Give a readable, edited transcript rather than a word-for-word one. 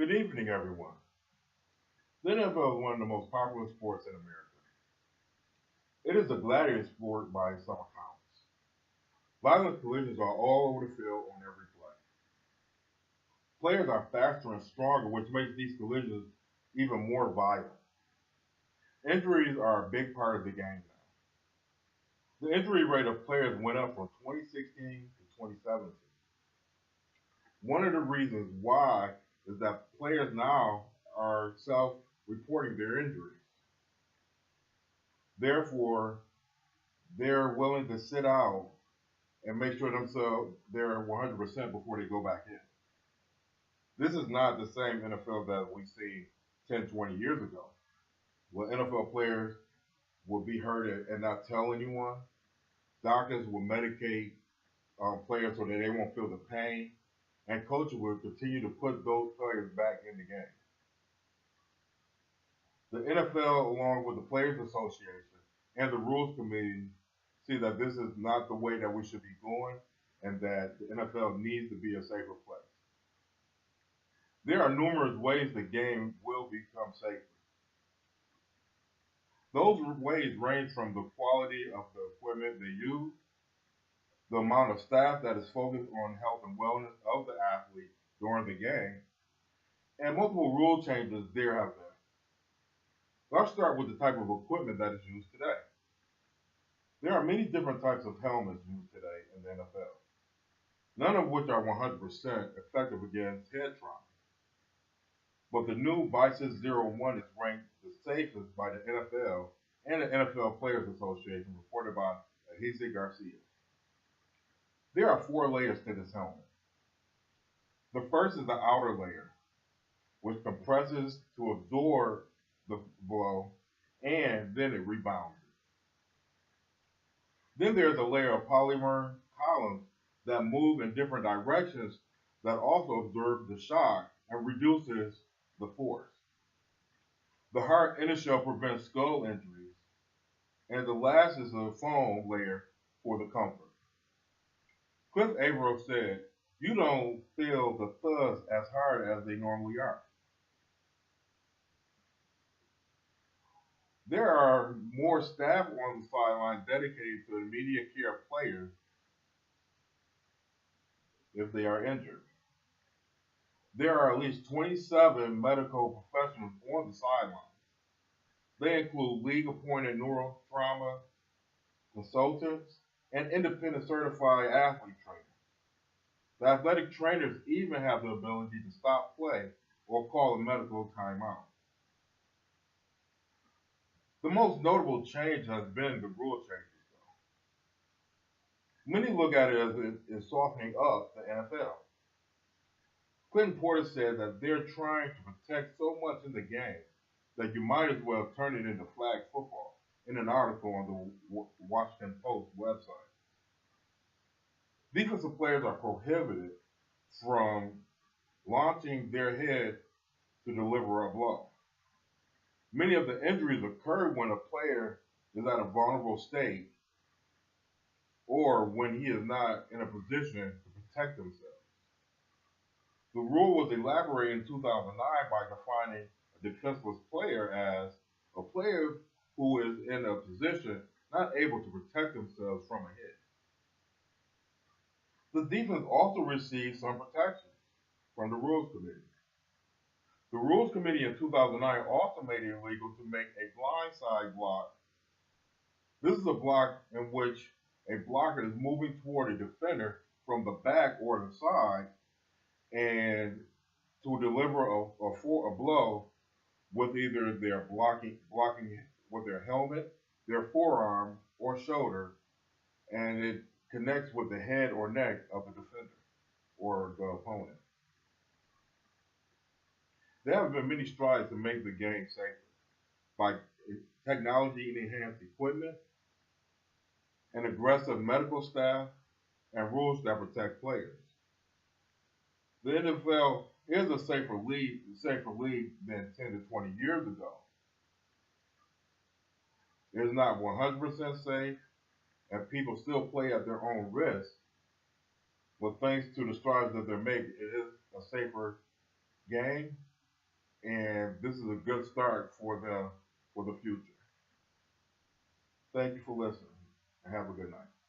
Good evening, everyone. The NFL is one of the most popular sports in America. It is a gladiator sport by some accounts. Violent collisions are all over the field on every play. Players are faster and stronger, which makes these collisions even more violent. Injuries are a big part of the game now. The injury rate of players went up from 2016 to 2017. One of the reasons why is that players now are self-reporting their injuries. Therefore, they're willing to sit out and make sure themselves they're 100% before they go back in. This is not the same NFL that we see 10, 20 years ago, where NFL players would be hurt and not tell anyone. Doctors will medicate players so that they won't feel the pain, and coaches will continue to put those players back in the game. The NFL, along with the Players Association and the Rules Committee, see that this is not the way that we should be going and that the NFL needs to be a safer place. There are numerous ways the game will become safer. Those ways range from the quality of the equipment they use, the amount of staff that is focused on health and wellness of the athlete during the game, and multiple rule changes there have been. Let's start with the type of equipment that is used today. There are many different types of helmets used today in the NFL, none of which are 100% effective against head trauma. But the new Bicep 01 is ranked the safest by the NFL and the NFL Players Association, reported by Ahise Garcia. There are 4 layers to this helmet. The first is the outer layer, which compresses to absorb the blow, and then it rebounds it. Then there's a layer of polymer columns that move in different directions that also absorb the shock and reduces the force. The hard inner shell prevents skull injuries, and the last is a foam layer for the comfort. Cliff Averill said, "You don't feel the thuds as hard as they normally are." There are more staff on the sideline dedicated to immediate care of players if they are injured. There are at least 27 medical professionals on the sideline. They include league-appointed neurotrauma consultants and independent certified athlete trainers. The athletic trainers even have the ability to stop play or call a medical timeout. The most notable change has been the rule changes, though. Many look at it as it is softening up the NFL. Clinton Porter said that they're trying to protect so much in the game that you might as well turn it into flag football, in an article on the Washington Post website. Defensive players are prohibited from launching their head to deliver a blow. Many of the injuries occur when a player is at a vulnerable state or when he is not in a position to protect himself. The rule was elaborated in 2009 by defining a defenseless player as a player who is in a position not able to protect themselves from a hit. The defense also received some protections from the Rules Committee. The Rules Committee in 2009 also made it illegal to make a blindside block. This is a block in which a blocker is moving toward a defender from the back or the side and to deliver a blow with either their blocking with their helmet, their forearm, or shoulder, and it connects with the head or neck of the defender or the opponent. There have been many strides to make the game safer by technology-enhanced equipment, an aggressive medical staff, and rules that protect players. The NFL is a safer league than 10 to 20 years ago. It is not 100% safe, and people still play at their own risk. But thanks to the strides that they're making, it is a safer game, and this is a good start for the future. Thank you for listening, and have a good night.